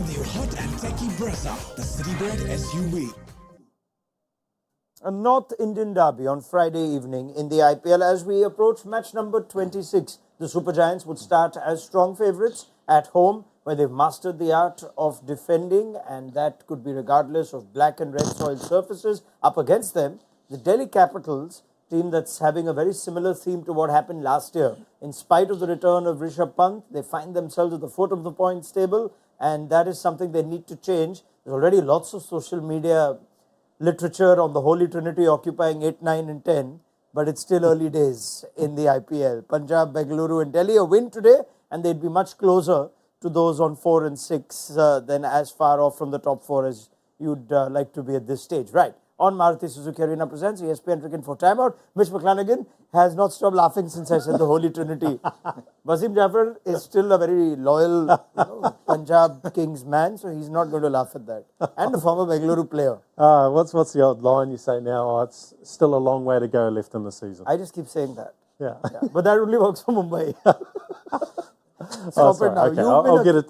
new hot and techy Brezza, the Citybred SUV. A North Indian derby on Friday evening in the IPL. As we approach match number 26, the Super Giants would start as strong favourites at home, where they've mastered the art of defending, and that could be regardless of black and red soil surfaces. Up against them, the Delhi Capitals, team that's having a very similar theme to what happened last year. In spite of the return of Pant, they find themselves at the foot of the points table, and that is something they need to change. There's already lots of social media literature on the Holy Trinity occupying 8, 9 and 10, but it's still early days in the IPL. Punjab, Bengaluru and Delhi, a win today, and they'd be much closer to those on 4 and 6 than as far off from the top 4 as you'd like to be at this stage. Right. On Maruti Suzuki Arena presents ESPN Cricket for Timeout. Mitch McClenaghan has not stopped laughing since I said the Holy Trinity. Wasim Jaffer is still a very loyal Punjab Kings man, so he's not going to laugh at that. And a former Bengaluru player. What's the old line you say now? Oh, it's still a long way to go left in the season. I just keep saying that. Yeah. But that only works for Mumbai. Stop it now. Okay.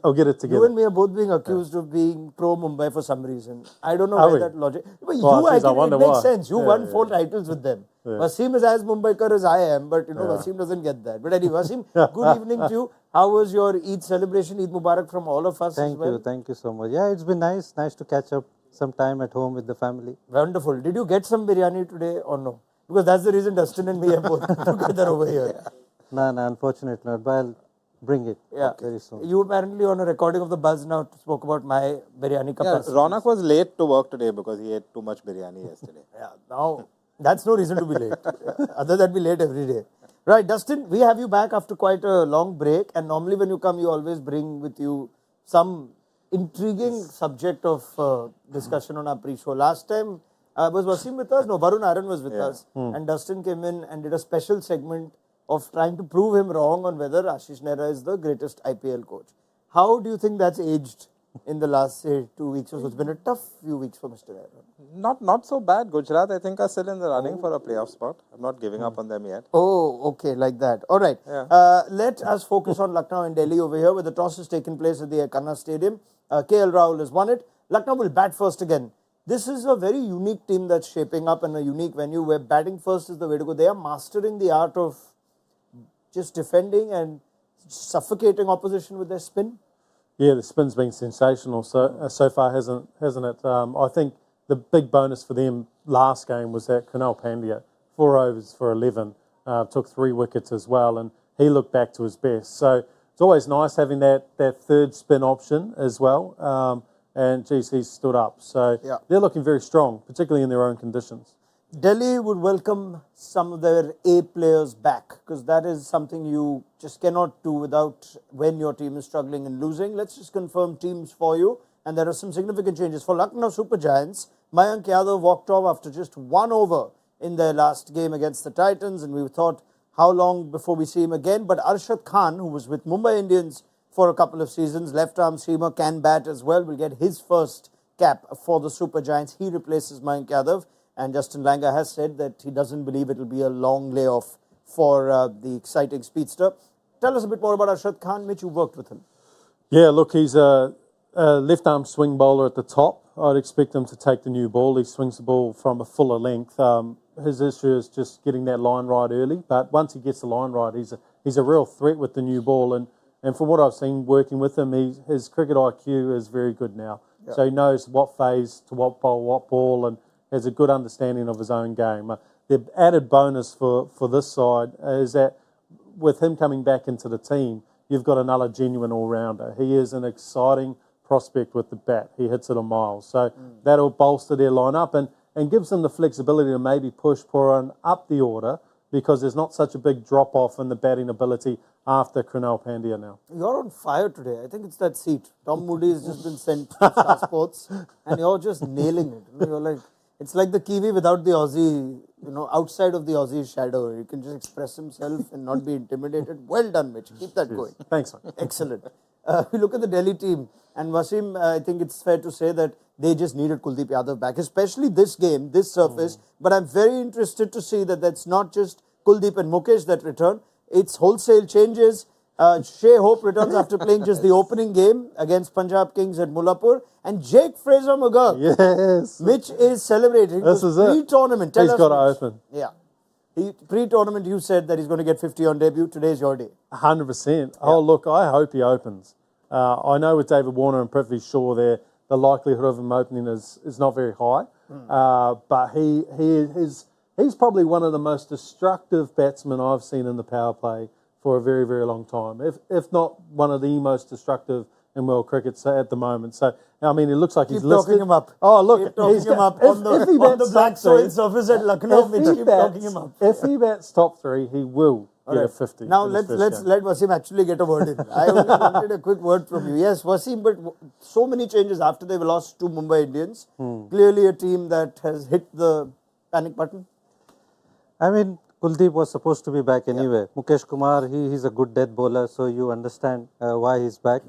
I'll get it together. You and me are both being accused of being pro-Mumbai for some reason. I don't know where that logic... But it makes sense. You won 4 titles with them. Yeah. Wasim is as Mumbaikar as I am, but Wasim doesn't get that. But anyway, Wasim, good evening to you. How was your Eid celebration? Eid Mubarak from all of us as well. Thank you so much. Yeah, it's been nice to catch up some time at home with the family. Wonderful. Did you get some biryani today or no? Because that's the reason Dustin and me are both together over here. No, unfortunately not, but I'll bring it very soon. You apparently on a recording of the Buzz now spoke about my biryani capacity. Raunak was late to work today because he ate too much biryani yesterday. Now that's no reason to be late. Other than be late every day. Right, Dustin, we have you back after quite a long break, and normally when you come, you always bring with you some intriguing subject of discussion on our pre-show. Last time, was Wasim with us? No, Varun Aaron was with us. And Dustin came in and did a special segment of trying to prove him wrong on whether Ashish Nehra is the greatest IPL coach. How do you think that's aged in the last, say, 2 weeks or so? It's been a tough few weeks for Mr. Nehra. Not so bad. Gujarat, I think, are still in the running for a playoff spot. I'm not giving up on them yet. Oh, okay, like that. All right. Yeah. Let us focus on Lucknow and Delhi over here, where the toss has taken place at the Ekana Stadium. KL Rahul has won it. Lucknow will bat first again. This is a very unique team that's shaping up in a unique venue where batting first is the way to go. They are mastering the art of just defending and suffocating opposition with their spin. Yeah, the spin's been sensational so far, hasn't it? I think the big bonus for them last game was that Kunal Pandya, 4 overs for 11, took 3 wickets as well, and he looked back to his best. So it's always nice having that third spin option as well. And geez, he's stood up. So they're looking very strong, particularly in their own conditions. Delhi would welcome some of their A players back, because that is something you just cannot do without when your team is struggling and losing. Let's just confirm teams for you. And there are some significant changes. For Lucknow Super Giants, Mayank Yadav walked off after just 1 over in their last game against the Titans. And we thought, how long before we see him again? But Arshad Khan, who was with Mumbai Indians for a couple of seasons, left-arm seamer, can bat as well, will get his first cap for the Super Giants. He replaces Mayank Yadav. And Justin Langer has said that he doesn't believe it will be a long layoff for the exciting speedster. Tell us a bit more about Arshad Khan. Mitch, you worked with him. Yeah, look, he's a left-arm swing bowler at the top. I'd expect him to take the new ball. He swings the ball from a fuller length. His issue is just getting that line right early. But once he gets the line right, he's a real threat with the new ball. And from what I've seen working with him, his cricket IQ is very good now. Yeah. So he knows what phase to what ball, and has a good understanding of his own game. The added bonus for this side is that with him coming back into the team, you've got another genuine all-rounder. He is an exciting prospect with the bat. He hits it a mile. So that'll bolster their lineup and gives them the flexibility to maybe push Puran up the order, because there's not such a big drop-off in the batting ability after Kunal Pandya now. You're on fire today. I think it's that seat. Tom Moody has just been sent to Star Sports, and you're just nailing it. You're like... It's like the Kiwi without the Aussie, outside of the Aussie shadow. He can just express himself and not be intimidated. Well done, Mitch. Keep that going. Thanks, man. Excellent. We look at the Delhi team, and Wasim, I think it's fair to say that they just needed Kuldeep Yadav back, especially this game, this surface. But I'm very interested to see that that's not just Kuldeep and Mukesh that return. It's wholesale changes. Shea Hope returns after playing just the opening game against Punjab Kings at Mullapur. And Jake Fraser McGurk. Yes. Mitch is celebrating. This is it. Pre-tournament. Tell He's us, got to Mitch. open. Yeah. Pre-tournament, you said that he's going to get 50 on debut. Today's your day. 100%. Oh, look, I hope he opens. I know with David Warner and Prithvi Shaw there, the likelihood of him opening is not very high. But he's probably one of the most destructive batsmen I've seen in the power play for a very, very long time, if not one of the most destructive in world cricket at the moment. So, I mean, it looks like he's listed. Keep talking him up. Oh, look. Keep talking him up on the black soil surface at Lucknow. Mitch, keep talking him up. If he bats top 3, he will get a 50. Now let Wasim actually get a word in. I only wanted a quick word from you. Yes, Wasim, but so many changes after they've lost to Mumbai Indians. Clearly a team that has hit the panic button. I mean, Kuldeep was supposed to be back anyway. Mukesh Kumar, he's a good death bowler, so you understand why he's back.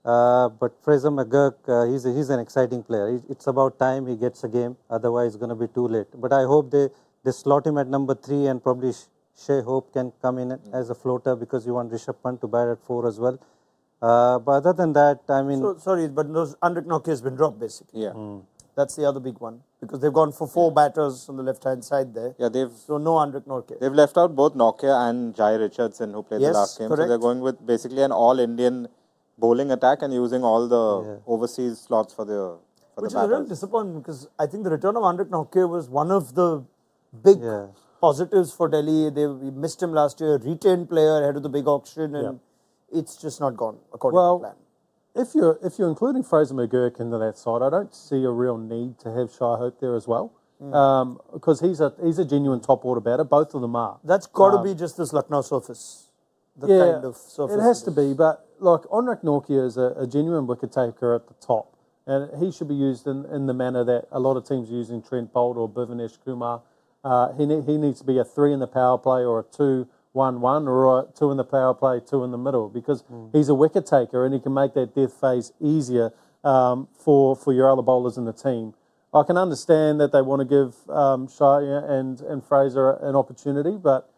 But Fraser McGurk, he's an exciting player. It's about time he gets a game, otherwise it's going to be too late. But I hope they slot him at number 3 and probably Shea Hope can come in as a floater because you want Rishabh Pant to bat at 4 as well. But other than that, I mean... So, sorry, but Raunak Kapoor has been dropped basically. Yeah. That's the other big one because they've gone for 4 batters on the left-hand side there. Yeah, so no Raunak Kapoor. They've left out both Nokia and Jai Richardson who played the last game. Correct. So they're going with basically an all-Indian bowling attack and using all the overseas slots for the Which batters. is a real disappointment because I think the return of Raunak Kapoor was one of the big positives for Delhi. We missed him last year, retained player ahead of the big auction, and it's just not gone according to plan. If you're including Fraser McGurk into that side, I don't see a real need to have Shai Hope there as well, because he's a genuine top order batter. Both of them are. That's got to be just this Lucknow surface, kind of surface. It has to be, but like Raunak Kapoor is a genuine wicket taker at the top, and he should be used in the manner that a lot of teams are using Trent Bolt or Bhuvanesh Kumar. He needs to be a 3 in the power play or a 2-1-1 or a 2 in the power play, 2 in the middle, because he's a wicket taker and he can make that death phase easier for your other bowlers in the team. I can understand that they want to give Shai and Fraser an opportunity, but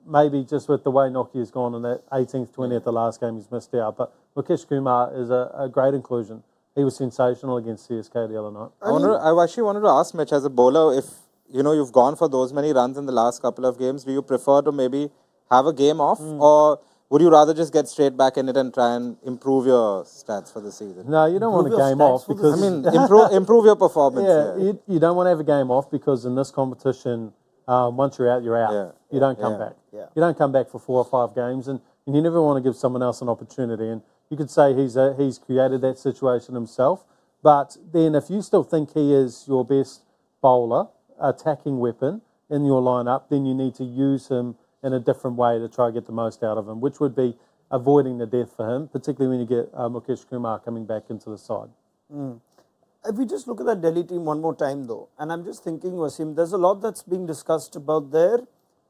maybe just with the way Nokia's gone in that 18th, 20th, the last game he's missed out. But Mukesh Kumar is a great inclusion. He was sensational against CSK the other night. I actually wanted to ask Mitch, as a bowler, if you've gone for those many runs in the last couple of games, do you prefer to maybe have a game off, or would you rather just get straight back in it and try and improve your stats for the season? No, you don't want a game off because improve your performance. You don't want to have a game off because in this competition, once you're out, you're out. Yeah. You don't come back. Yeah. You don't come back for 4 or 5 games, and you never want to give someone else an opportunity. And you could say he's created that situation himself, but then if you still think he is your best bowler, attacking weapon in your lineup, then you need to use him in a different way to try to get the most out of him, which would be avoiding the death for him, particularly when you get Mukesh Kumar coming back into the side. If we just look at that Delhi team one more time though, and I'm just thinking, Wasim, there's a lot that's being discussed about their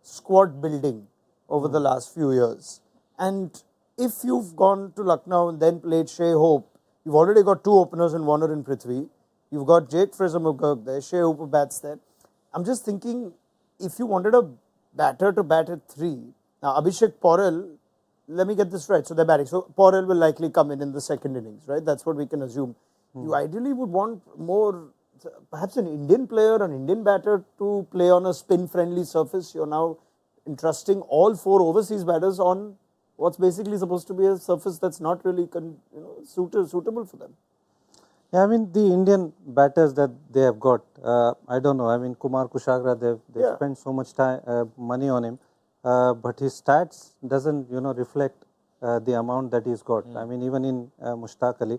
squad building over the last few years. And if you've gone to Lucknow and then played Shea Hope, you've already got 2 openers in Warner and Prithvi. You've got Jake Fraser McGurk there, Shea Hope bats there. I'm just thinking, if you wanted a batter to bat at 3, now Abhishek Porel, let me get this right, so they're batting. So Porel will likely come in the second innings, right? That's what we can assume. You ideally would want more, perhaps an Indian player, an Indian batter to play on a spin-friendly surface. You're now entrusting all 4 overseas batters on what's basically supposed to be a surface that's not really suitable for them. Yeah, I mean, the Indian batters that they have got, I don't know. I mean, Kumar Kushagra, they've spent so much money on him, but his stats doesn't, reflect the amount that he's got. I mean, even in Mushtaq Ali,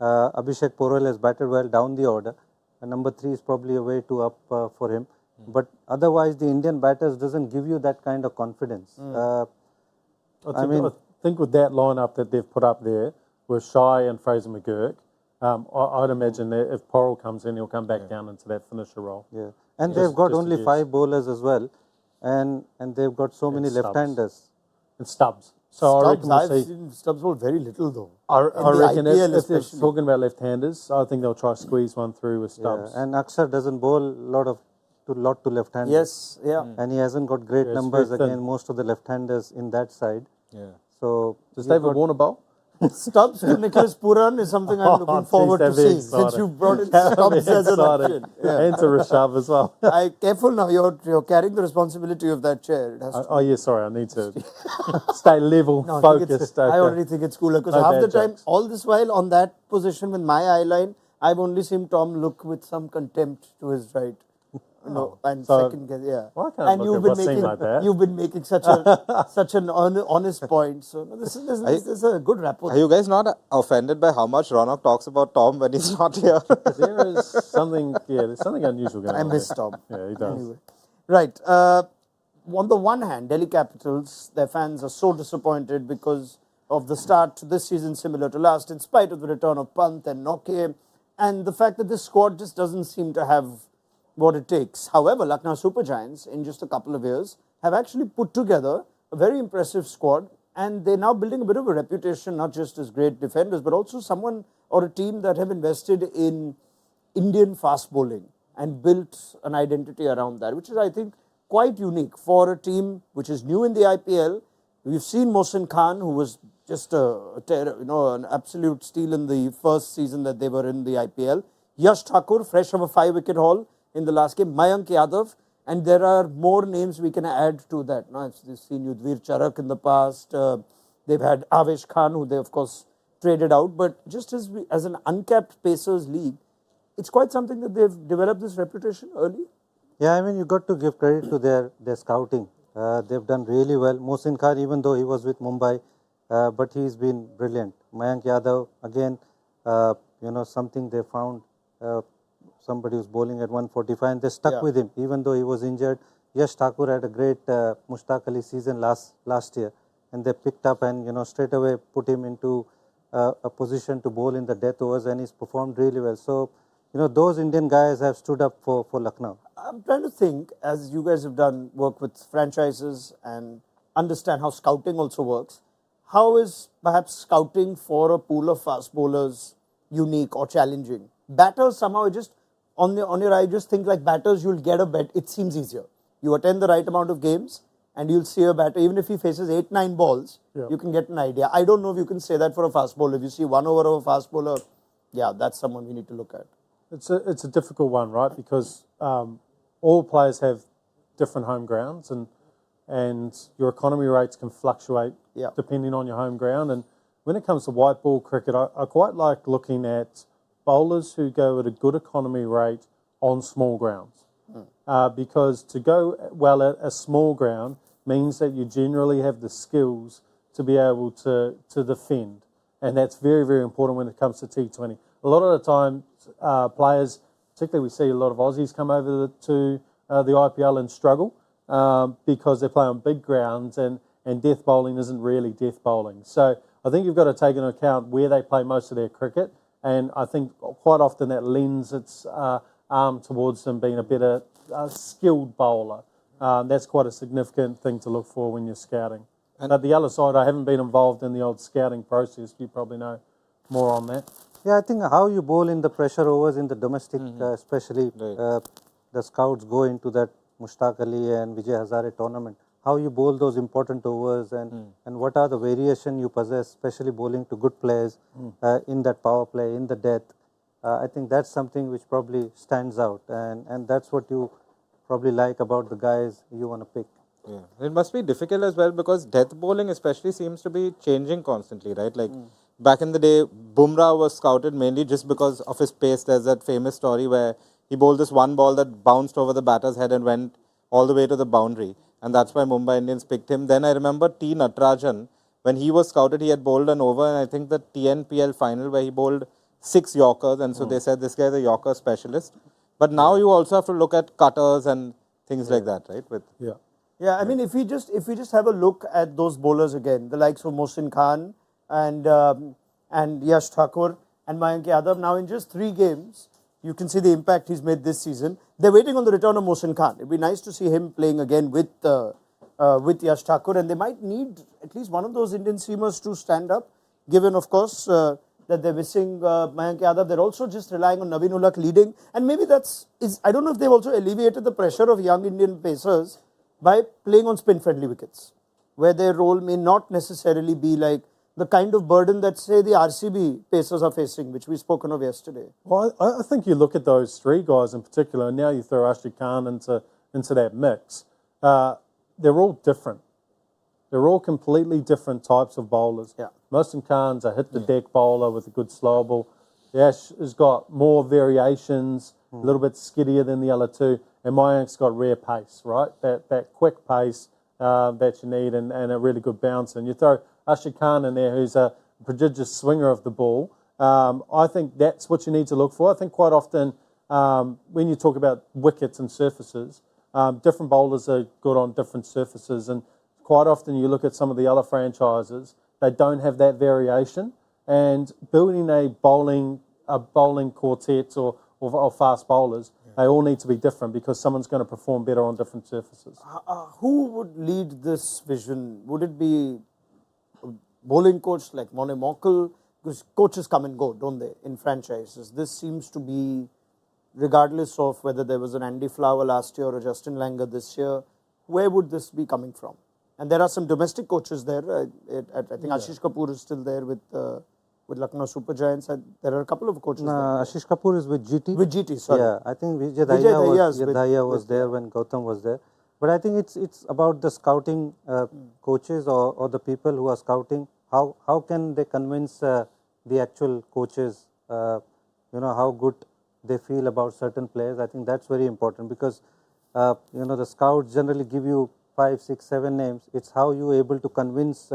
Abhishek Porel has batted well down the order. Number 3 is probably a way too up for him. But otherwise, the Indian batters doesn't give you that kind of confidence. I think with that lineup that they've put up there, with Shai and Fraser McGurk, I'd imagine that if Porel comes in, he'll come back down into that finisher role. Yeah, and they've got only 5 bowlers as well, and they've got so many left-handers. And Stubbs. So I reckon I've seen Stubbs bowl very little though. I reckon IPL if they're talking about left-handers, I think they'll try to squeeze one through with Stubbs. Yeah, and Akshar doesn't bowl a lot to left-handers. Yes, yeah. And he hasn't got great numbers against most of the left-handers in that side. Yeah. So Does you've David got- Warner bowl? Stubbs to Nicholas Puran is something I'm looking forward to that'd be seeing exciting. since you brought in That'd Stubbs be as an exciting. option. Yeah. And to Rishabh as well. Careful now, you're carrying the responsibility of that chair. It has to Oh, yeah, sorry, I need to stay level, No, I think focused. I okay. already think it's cooler because No half the bad time, jokes. all this while on that position with my eye line, I've only seen Tom look with some contempt to his right. No, and so second guess, yeah. I can't And look at Wasim like that. you've been making such an honest point. So no, this is a good rapport. Are you guys not offended by how much Raunak talks about Tom when he's not here? There is something, there's something unusual going I on. miss there. Tom. Yeah, he does. Anyway. Right. On the one hand, Delhi Capitals, their fans are so disappointed because of the start to this season similar to last, in spite of the return of Pant and Noke, and the fact that this squad just doesn't seem to have what it takes. However, Lucknow Super Giants, in just a couple of years, have actually put together a very impressive squad, and they're now building a bit of a reputation, not just as great defenders, but also someone or a team that have invested in Indian fast bowling and built an identity around that, which is, I think, quite unique for a team which is new in the IPL. We've seen Mohsin Khan, who was just an absolute steal in the first season that they were in the IPL. Yash Thakur, fresh of a 5-wicket haul in the last game. Mayank Yadav, and there are more names we can add to that. Now, I've seen Yudhvir Charak in the past. They've had Avesh Khan, who they, of course, traded out. But just as an uncapped Pacers league, it's quite something that they've developed this reputation early. Yeah, I mean, you got to give credit to their scouting. They've done really well. Mohsin Khan, even though he was with Mumbai, but he's been brilliant. Mayank Yadav, again, something they found. Somebody was bowling at 145 and they stuck with him, even though he was injured. Yash Thakur had a great Mushtaq Ali season last year, and they picked up and straight away put him into a position to bowl in the death overs, and he's performed really well. So, those Indian guys have stood up for Lucknow. I'm trying to think, as you guys have done work with franchises and understand how scouting also works, how is perhaps scouting for a pool of fast bowlers unique or challenging? Batters somehow just on your eye, just think like batters, you'll get a bet. It seems easier. You attend the right amount of games and you'll see a batter, even if he faces 8-9 balls, you can get an idea. I don't know if you can say that for a fast bowler. If you see 1 over of a fast bowler, that's someone we need to look at. It's a difficult one, right? Because all players have different home grounds, and your economy rates can fluctuate depending on your home ground. And when it comes to white ball cricket, I quite like looking at bowlers who go at a good economy rate on small grounds, because to go well at a small ground means that you generally have the skills to be able to defend, and that's very, very important when it comes to T20. A lot of the time, players, particularly we see a lot of Aussies come over to the IPL and struggle because they play on big grounds, and death bowling isn't really death bowling. So I think you've got to take into account where they play most of their cricket, and I think quite often that lends its arm towards them being a better skilled bowler. That's quite a significant thing to look for when you're scouting. But the other side, I haven't been involved in the old scouting process. You probably know more on that. Yeah, I think how you bowl in the pressure overs in the domestic, especially the scouts go into that Mushtaq Ali and Vijay Hazare tournament. How you bowl those important overs and what are the variation you possess, especially bowling to good players in that power play, in the death. I think that's something which probably stands out, and that's what you probably like about the guys you want to pick. Yeah. It must be difficult as well because death bowling especially seems to be changing constantly, right? Like back in the day, Bumrah was scouted mainly just because of his pace. There's that famous story where he bowled this one ball that bounced over the batter's head and went all the way to the boundary. And that's why Mumbai Indians picked him. Then I remember T. Natarajan, when he was scouted, he had bowled an over, and I think the TNPL final where he bowled 6 Yorkers, and so they said this guy's a Yorker specialist. But now you also have to look at cutters and things like that, right? Yeah, I mean, if we just have a look at those bowlers again, the likes of Mohsin Khan and Yash Thakur and Mayank Yadav, now in just 3 games, you can see the impact he's made this season. They're waiting on the return of Mohsin Khan. It'd be nice to see him playing again with Yash Thakur, and they might need at least one of those Indian seamers to stand up, given, of course, that they're missing Mayank Yadav. They're also just relying on Naveen Ulaq leading, and maybe I don't know if they've also alleviated the pressure of young Indian pacers by playing on spin-friendly wickets, where their role may not necessarily be like the kind of burden that, say, the RCB Pacers are facing, which we've spoken of yesterday. Well, I think you look at those three guys in particular, and now you throw Ashik Khan into that mix. They're all different. They're all completely different types of bowlers. Yeah. Mohsin Khan's a hit-the-deck bowler with a good slow ball. Ash has got more variations, a little bit skiddier than the other two, and Mayank's got rare pace, right? That quick pace that you need and a really good bounce. And you throw Ashik Khan in there, who's a prodigious swinger of the ball. I think that's what you need to look for. I think quite often when you talk about wickets and surfaces, different bowlers are good on different surfaces, and quite often you look at some of the other franchises, they don't have that variation, and building a bowling quartet or fast bowlers, they all need to be different because someone's going to perform better on different surfaces. Who would lead this vision? Would it be a bowling coach like Mone Mokal? Because coaches come and go, don't they, in franchises? This seems to be, regardless of whether there was an Andy Flower last year or Justin Langer this year, where would this be coming from? And there are some domestic coaches there. I think Ashish Kapoor is still there with Lucknow Super Giants. There are a couple of coaches there. Ashish Kapoor is with GT. With GT, sorry. Yeah, I think Vijay Dahiya Dahiya was there when Gautam was there. But I think it's about the scouting coaches or the people who are scouting. How can they convince the actual coaches, how good they feel about certain players? I think that's very important because, the scouts generally give you 5, 6, 7 names. It's how you are able to convince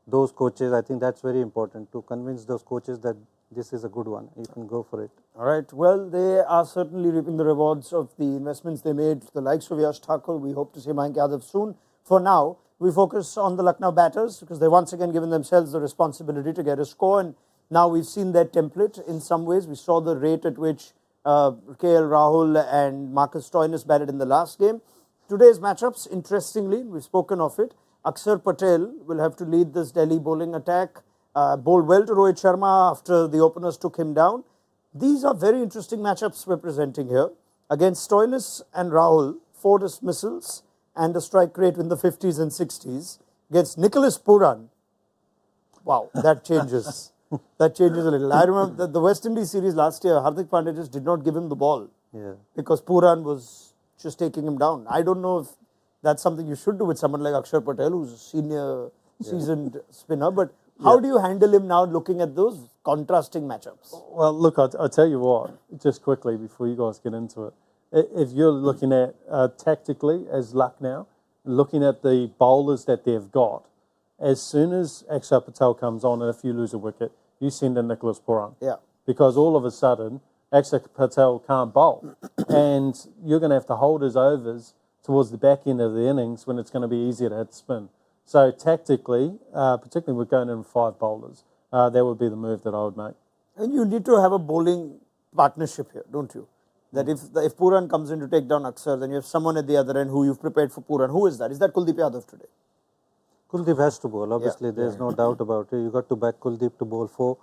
those coaches. I think that's very important, to convince those coaches that this is a good one. You can go for it. All right. Well, they are certainly reaping the rewards of the investments they made. The likes of Yash Thakur, we hope to see Mayank Yadav soon. For now, we focus on the Lucknow batters because they've once again given themselves the responsibility to get a score. And now we've seen their template in some ways. We saw the rate at which KL Rahul and Marcus Stoinis batted in the last game. Today's matchups, interestingly, we've spoken of it. Akshar Patel will have to lead this Delhi bowling attack. Bowled well to Rohit Sharma after the openers took him down. These are very interesting matchups we're presenting here. Against Stoinis and Rahul, 4 dismissals and a strike rate in the 50s and 60s. Against Nicholas Pooran, wow, that changes. That changes a little. I remember the West Indies series last year, Hardik Pandya just did not give him the ball. Yeah. Because Pooran was just taking him down. I don't know if that's something you should do with someone like Akshar Patel, who's a senior, seasoned spinner. But how do you handle him now looking at those contrasting matchups? Well, look, I'll tell you what, just quickly before you guys get into it. If you're looking at tactically as Lucknow, looking at the bowlers that they've got, as soon as Akshar Patel comes on and if you lose a wicket, you send in Nicholas Pooran. Yeah. Because all of a sudden, Akshar Patel can't bowl. And you're going to have to hold his overs towards the back end of the innings when it's going to be easier to hit spin. So tactically, particularly with going in with 5 bowlers, that would be the move that I would make. And you need to have a bowling partnership here, don't you? That if Pooran comes in to take down Akshar, then you have someone at the other end who you've prepared for Pooran. Who is that? Is that Kuldeep Yadav today? Kuldeep has to bowl. Obviously, there's no doubt about it. You got to back Kuldeep to bowl 4,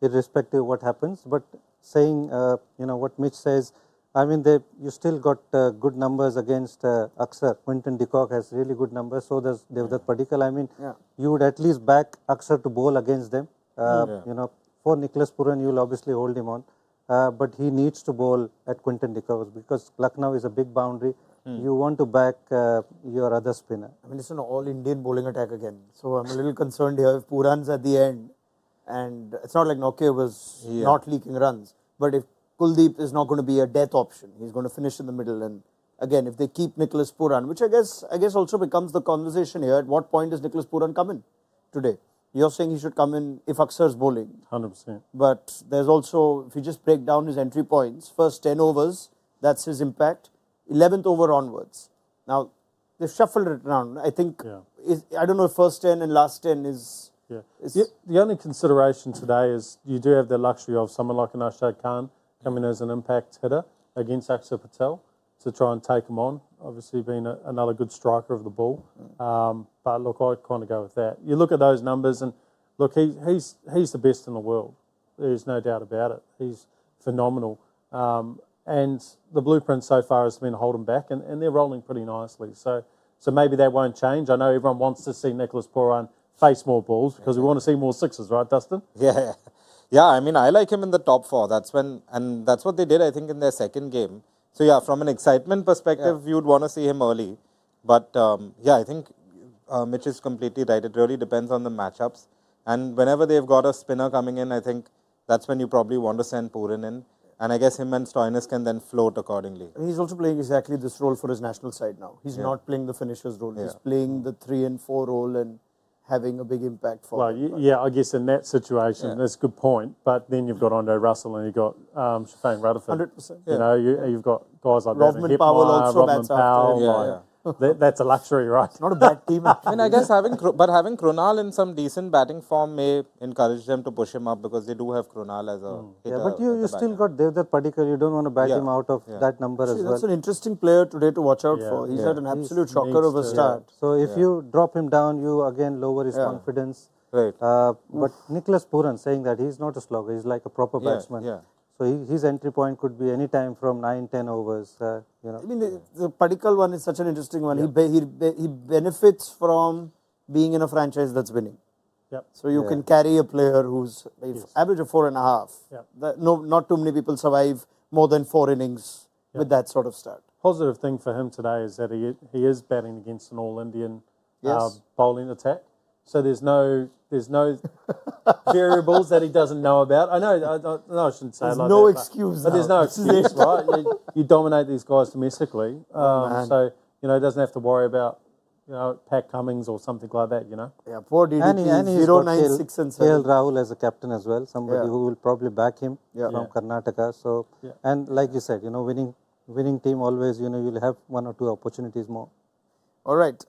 irrespective of what happens. But saying, what Mitch says, I mean, you still got good numbers against Akshar. Quinton de Kock has really good numbers. So does Devdutt Padikkal. I mean, you would at least back Akshar to bowl against them. For Nicholas Pooran, you will obviously hold him on. But he needs to bowl at Quinton de Kock because Lucknow is a big boundary. You want to back your other spinner. I mean, it's an all-Indian bowling attack again. So I'm a little concerned here if Pooran's at the end. And it's not like Nokia was not leaking runs. But if Kuldeep is not going to be a death option, he's going to finish in the middle. And again, if they keep Nicholas Pooran, which I guess also becomes the conversation here, at what point does Nicholas Pooran come in today? You're saying he should come in if Akshar's bowling. 100%. But there's also, if you just break down his entry points, first 10 overs, that's his impact. 11th over onwards. Now, they've shuffled it around. I think, I don't know if first 10 and last 10 is... The only consideration today is you do have the luxury of someone like an Ashad Khan coming as an impact hitter against Akshar Patel to try and take him on. Obviously being another good striker of the ball. But look, I'd kind of go with that. You look at those numbers and look, he's the best in the world. There's no doubt about it. He's phenomenal. And the blueprint so far has been hold him back and they're rolling pretty nicely. So So maybe that won't change. I know everyone wants to see Nicholas Pooran face more balls because we want to see more sixes, right, Dustin? Yeah. Yeah, I mean, I like him in the top 4. That's what they did, I think, in their second game. So, yeah, from an excitement perspective, you'd want to see him early. But, yeah, I think Mitch is completely right. It really depends on the matchups. And whenever they've got a spinner coming in, I think that's when you probably want to send Pooran in. And I guess him and Stoinis can then float accordingly. He's also playing exactly this role for his national side now. He's not playing the finisher's role. He's playing the 3 and 4 role and having a big impact for Well, yeah, I guess in that situation, that's a good point. But then you've got Andre Russell and you've got Shafang Rutherford. 100%. You know, you've got guys like Rovman that. Powell Hepmeyer, also Rovman bats after Powell, him. that's a luxury, right? Not a bad team. I mean, I guess having Krunal in some decent batting form may encourage them to push him up because they do have Krunal as a hitter. Yeah, but you as a still batter. got Devdutt Padikkar. You don't want to bat him out of that number as well. That's an interesting player today to watch out for. He's had an absolute shocker of a start. So if you drop him down, you again lower his confidence. Right. But Nicholas Pooran saying that he's not a slogger, he's like a proper batsman. Yeah. So his entry point could be any time from 9-10 overs. You know. I mean, the Padikkal one is such an interesting one. He benefits from being in a franchise that's winning. Yep. So you can carry a player who's average of 4.5. Yep. Not too many people survive more than 4 innings with that sort of start. Positive thing for him today is that he is batting against an all-Indian bowling attack. So there's no variables that he doesn't know about. I know I shouldn't say There's it like no that, excuse but there's no now. excuse, right? You dominate these guys domestically, so he doesn't have to worry about Pat Cummins or something like that. Yeah, poor DDP. And he's 0, got 9, 6 and 7. KL Rahul as a captain as well, somebody who will probably back him from Karnataka. So and like you said, winning team always, you'll have 1 or 2 opportunities more. All right.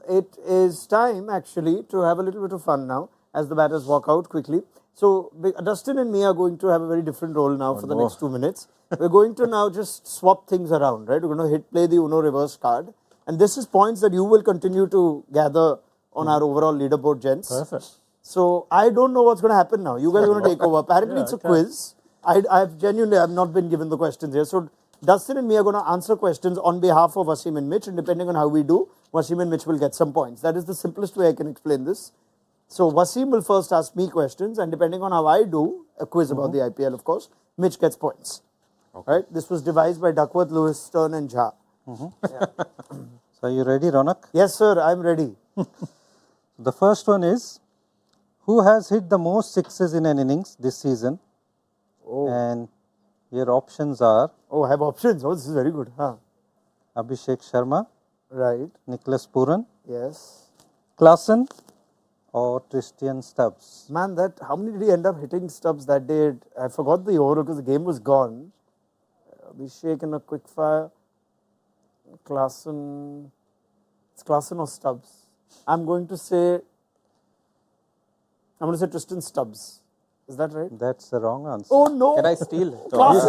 It is time actually to have a little bit of fun now as the batters walk out quickly. So Dustin and me are going to have a very different role now for the next 2 minutes. We're going to now just swap things around, right? We're going to play the Uno reverse card. And this is points that you will continue to gather on our overall leaderboard, gents. Perfect. So I don't know what's going to happen now. You guys are going to take over. Apparently it's a quiz. I've not been given the questions here. So Dustin and me are going to answer questions on behalf of Wasim and Mitch, and depending on how we do, Wasim and Mitch will get some points. That is the simplest way I can explain this. So Wasim will first ask me questions, and depending on how I do, a quiz about the IPL, of course, Mitch gets points. Okay. Right? This was devised by Duckworth, Lewis, Stern and Jha. So are you ready, Raunak? Yes, sir, I'm ready. The first one is, who has hit the most sixes in an innings this season? And your options are... Oh, I have options. Oh, this is very good. Huh? Abhishek Sharma, Right. Nicholas Pooran, Yes. Klaasen or Tristan Stubbs. Man, how many did he end up hitting Stubbs that day? I forgot the over because the game was gone. Abhishek in a quick fire. Klaasen. It's Klaasen or Stubbs? I'm going to say Tristan Stubbs. Is that right? That's the wrong answer. Oh no! Can I steal?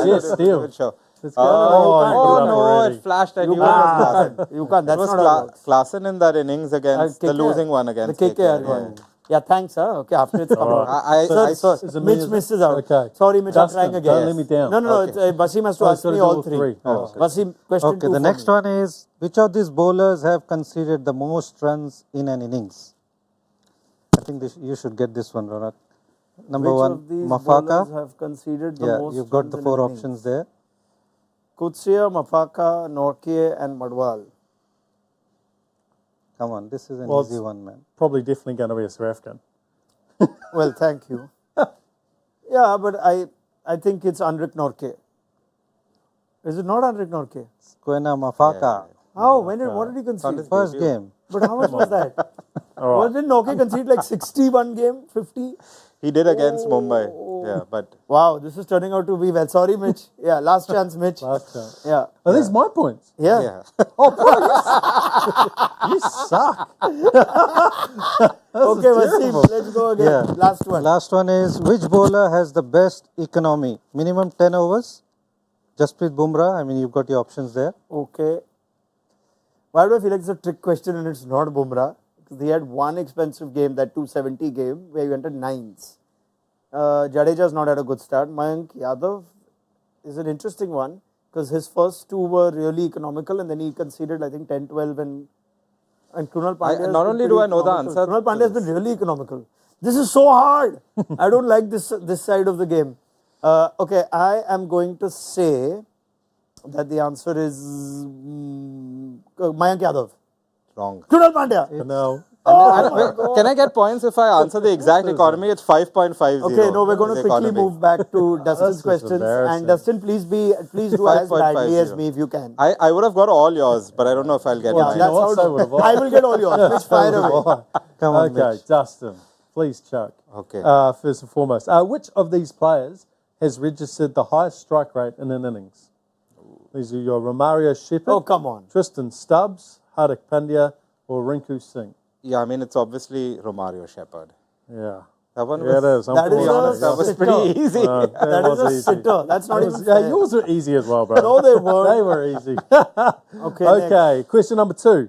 Yes, steal. Sure. Oh, no, it flashed and you can't. You can't. That's It was not how it works. Klaasen in that innings against the KKR. losing one against the KKR KKR. one. Yeah, thanks, huh? Okay, after it's come out. It's a Mitch minute. misses out. Okay. Sorry, Mitch, Dustin, I'm trying again. don't let me down. No, Wasim has to ask gotta me do all all three. three. Oh, okay. Wasim, question Okay, 2 the for next me. one is, which of these bowlers have conceded the most runs in an innings? I think you should get this one, Raunak. Number Which 1, of these Mafaka. bowlers have conceded the most You've got the runs in 4 innings? options there. Kutsia, Mafaka, Nortje and Madwal. Come on, this is an Well, easy one, man. Probably definitely going to be a South African. Well, thank you. Yeah, but I think it's Anrik Nortje. Is it not Anrik Nortje? Quena Mafaka. How? What did he concede? First game. But how much was that? All right. Didn't Nortje concede like 61 game? 50? He did against Mumbai. Yeah, but Wow, this is turning out to be well. Sorry, Mitch. Yeah, last chance, Mitch. Last chance. Yeah. Are these my points? Yeah. yeah. You suck. Okay, Wasim, let's go again. Yeah. Last one. Last one is, which bowler has the best economy? Minimum 10 overs? Jasprit Bumrah. I mean, you've got your options there. Okay. Why do I feel like it's a trick question and it's not Bumrah? Because he had one expensive game, that 270 game, where he went at 9s. Jadeja's not had a good start. Mayank Yadav is an interesting one because his first 2 were really economical and then he conceded, I think, 10, 12 and And Krunal Pandya has not been only do pretty I know the economical. answer Krunal to Pandya has been really economical. This is so hard. I don't like this side of the game. Okay, I am going to say that the answer is Mayank Yadav. Wrong. Krunal Pandya. No. Can I get points if I answer the exact economy? It's 5.50. Okay, no, we're going to the quickly economy. move back to Dustin's is questions. embarrassing. And Dustin, please do as badly as 5.50. me if you can. I would have got all yours, but I don't know if I'll get Well, mine. you know what? So would have I. I will get all yours. Mitch, fire away. Come on, Okay, Mitch. Dustin, please choke. Okay. First and foremost, which of these players has registered the highest strike rate in an innings? These are your Romario Shepherd, Oh, come on. Tristan Stubbs, Hardik Pandya, or Rinku Singh. Yeah, I mean, it's obviously Romario Shepherd. Yeah. That one Yeah, it was, is. That is unfortunately. that was sitter. pretty easy. That is a sitter. That's not even Yeah, fair. yours were easy as well, bro. No, they weren't. They were easy. Okay, Okay, question number 2.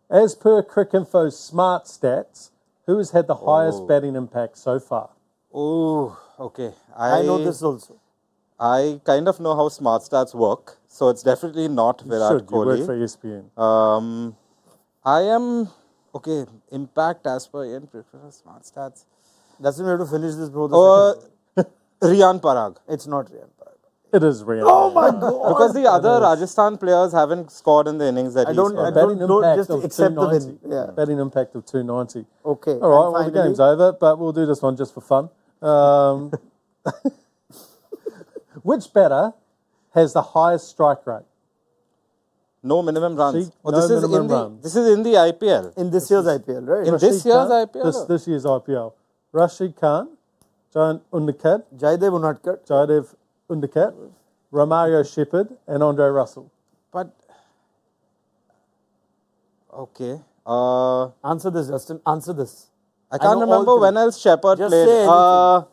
As per Cricinfo's smart stats, who has had the highest batting impact so far? Oh, okay. I know this also. I kind of know how smart stats work, so it's definitely not Virat Should you work for Kohli. ESPN? I am, okay, impact as per Ian Prickler's smart stats. Dustin, we have to finish this, bro. Riyan Parag. It's not Riyan Parag. It is real. Oh my God. Because the other Rajasthan players haven't scored in the innings that I he don't- scored. Batting don't impact just of accept the win. 290. Yeah. Batting impact of 290. Okay. All right, and well, the finally- game's over, but we'll do this one just for fun. Which batter has the highest strike rate? No minimum runs. See, Oh, no minimum runs. This is in the IPL. In this year's IPL, right? In this year's IPL? This year's IPL. Rashid Khan, Jayan Undakad, Jaidev Unadkat. Jaidev Undakad, Romario Shepherd, and Andre Russell. But, okay. Answer this, Dustin. Answer this. I know can't all remember three. when else Shepherd Just played. say anything.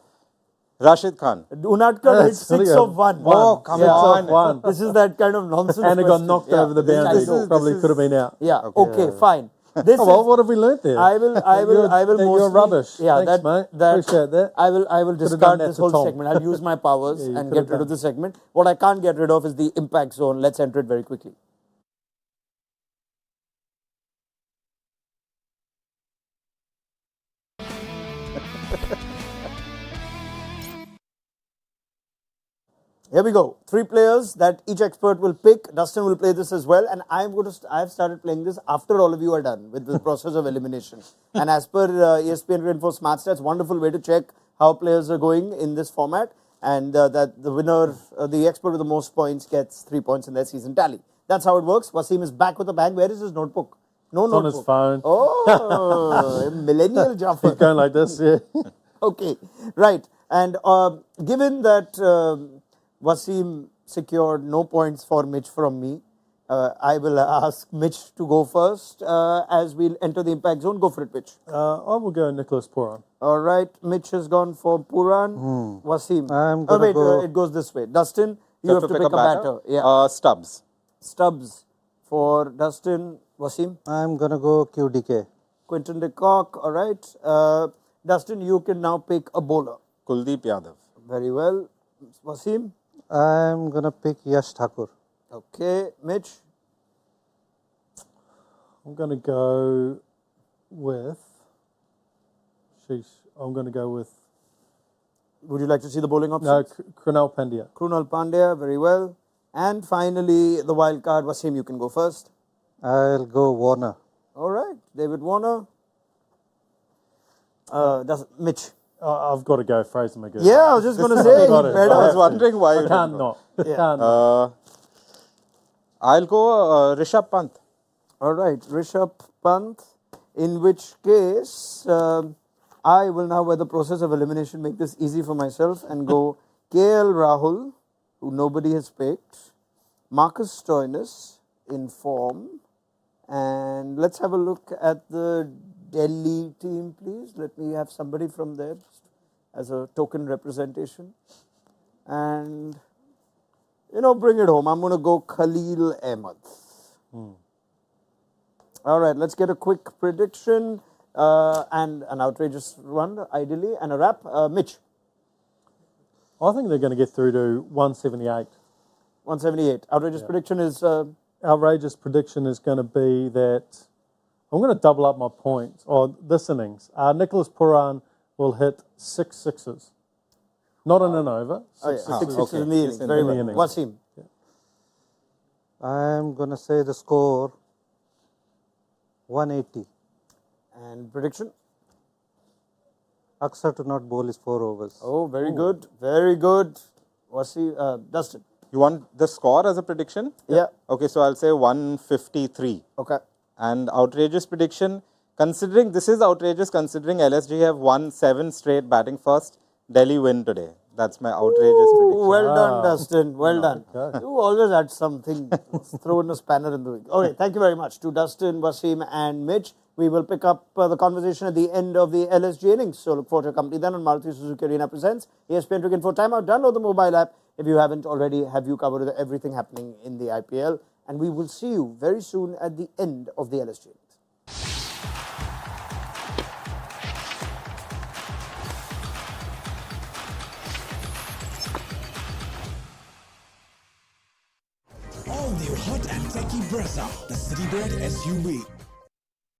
Rashid Khan. Unadkat hit That's 6 really of 1. Oh, come Six on. of one. This is that kind of nonsense. And it got question. knocked Yeah. over the boundary. This is- Probably this could have is- been out. Yeah. Okay. Fine. This Oh, well, is, what have we learnt there? I will You're mostly, rubbish. Yeah, Thanks, mate. Appreciate that. I will done discard that this to whole Tom. segment. I'll use my powers Yeah, you and could get have rid of done. the segment. What I can't get rid of is the impact zone. Let's enter it very quickly. Here we go. 3 players that each expert will pick. Dustin will play this as well, and I've started playing this after all of you are done with the process of elimination. And as per ESPN Reinforced Smart Stats, wonderful way to check how players are going in this format, and that the winner, the expert with the most points, gets 3 points in their season tally. That's how it works. Wasim is back with a bang. Where is his notebook? No It's on notebook. his phone. Oh, millennial Jaffer. He's going like this, yeah. Okay, right. And given that Wasim secured no points for Mitch from me, I will ask Mitch to go first as we'll enter the impact zone. Go for it, Mitch. I will go Nicholas Puran. All right, Mitch has gone for Puran. Wasim. I'm Oh, gonna wait, go- it goes this way. Dustin, you have to pick a batter. Yeah. Stubbs. Stubbs for Dustin. Wasim. I'm going to go QDK. Quinton de Kock. All right. Dustin, you can now pick a bowler. Kuldeep Yadav. Very well. Wasim. I'm going to pick Yash Thakur. Okay. Mitch. I'm going to go with... Sheesh. I'm going to go with... Would you like to see the bowling options? No, Krunal Pandya. Krunal Pandya, very well. And finally, the wild card. Wasim, you can go first. I'll go Warner. All right, David Warner. Mitch. I've got to go Fraser McGill. Yeah, I was just going to say, he got it. better. I was wondering why. you Can't didn't not. Yeah. Can't not. I'll go Rishabh Pant. All right, Rishabh Pant. In which case, I will now, by the process of elimination, make this easy for myself and go KL Rahul, who nobody has picked, Marcus Stoinis in form, and let's have a look at the Delhi team, please. Let me have somebody from there as a token representation. And, bring it home. I'm going to go Khalil Ahmed. All right, let's get a quick prediction and an outrageous one, ideally, and a wrap. Mitch, I think they're going to get through to 178. 178. Outrageous prediction is... Outrageous prediction is going to be that... I'm going to double up my points, or this innings. Nicholas Puran will hit 6 sixes. Not in an over. Six sixes. sixes in the innings. Very in the well. innings. Wasim. I'm going to say the score 180. And prediction? Akshar to not bowl is 4 overs. Oh, very good. Very good. Wasim, Dustin. You want the score as a prediction? Yeah. Okay, so I'll say 153. Okay. And outrageous prediction, considering this is outrageous, considering LSG have won 7 straight batting first, Delhi win today. That's my outrageous prediction. Well done, Dustin. Well done. Okay. You always add something, throw in a spanner in the wheel. Okay, thank you very much to Dustin, Wasim, and Mitch. We will pick up the conversation at the end of the LSG innings. So look forward to your company then on Maruti Suzuki Arena Presents ESPN Cricket for Timeout. Download the mobile app if you haven't already. Have you covered everything happening in the IPL? And we will see you very soon at the end of the LSG innings. All new hot and techy Brezza, the city bred SUV.